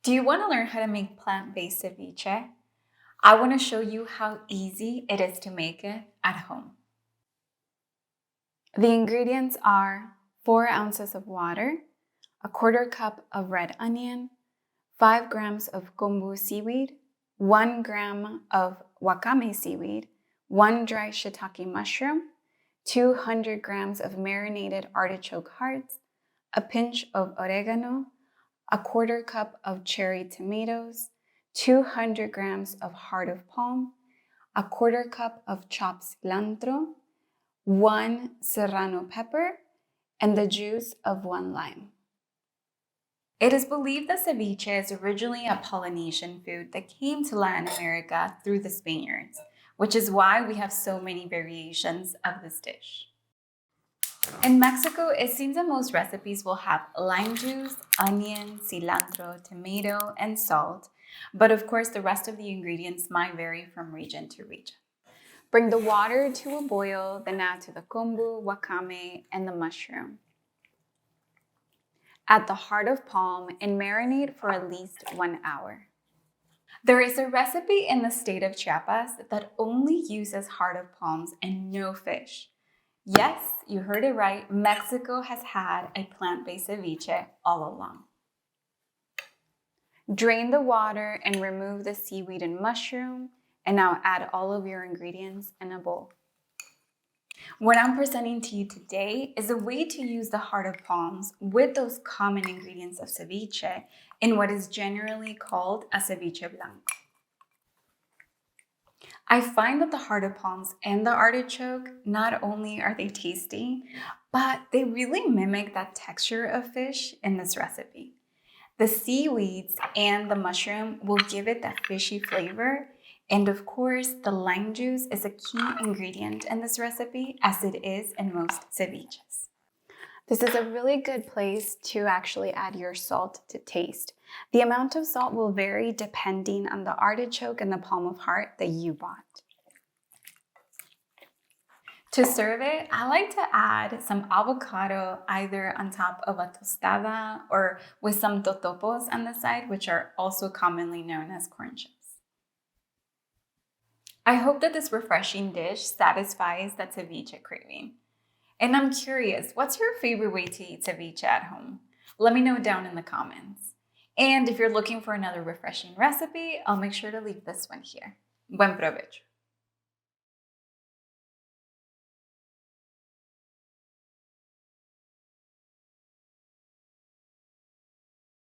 Do you want to learn how to make plant-based ceviche? I want to show you how easy it is to make it at home. The ingredients are 4 ounces of water, a 1/4 cup of red onion, 5 grams of kombu seaweed, 1 gram of wakame seaweed, 1 dry shitake mushroom, 200 grams of marinated artichoke hearts, a pinch of oregano, a 1/4 cup of cherry tomatoes, 200 grams of heart of palm, a 1/4 cup of chopped cilantro, 1 serrano pepper, and the juice of 1 lime. It is believed that ceviche is originally a Polynesian food that came to Latin America through the Spaniards, which is why we have so many variations of this dish. In Mexico, it seems that most recipes will have lime juice, onion, cilantro, tomato, and salt, but of course the rest of the ingredients might vary from region to region. Bring the water to a boil, then add to the kombu, wakame, and the mushroom. Add the heart of palm and marinate for at least 1 hour. There is a recipe in the state of Chiapas that only uses heart of palms and no fish. Yes, you heard it right. Mexico has had a plant-based ceviche all along. Drain the water and remove the seaweed and mushroom, and now add all of your ingredients in a bowl. What I'm presenting to you today is a way to use the heart of palms with those common ingredients of ceviche in what is generally called a ceviche blanco. I find that the heart of palms and the artichoke, not only are they tasty, but they really mimic that texture of fish in this recipe. The seaweeds and the mushroom will give it that fishy flavor. And of course, the lime juice is a key ingredient in this recipe, as it is in most ceviches. This is a really good place to actually add your salt to taste. The amount of salt will vary depending on the artichoke and the palm of heart that you bought. To serve it, I like to add some avocado either on top of a tostada or with some totopos on the side, which are also commonly known as corn chips. I hope that this refreshing dish satisfies that ceviche craving. And I'm curious, what's your favorite way to eat ceviche at home? Let me know down in the comments. And if you're looking for another refreshing recipe, I'll make sure to leave this one here. Buen provecho.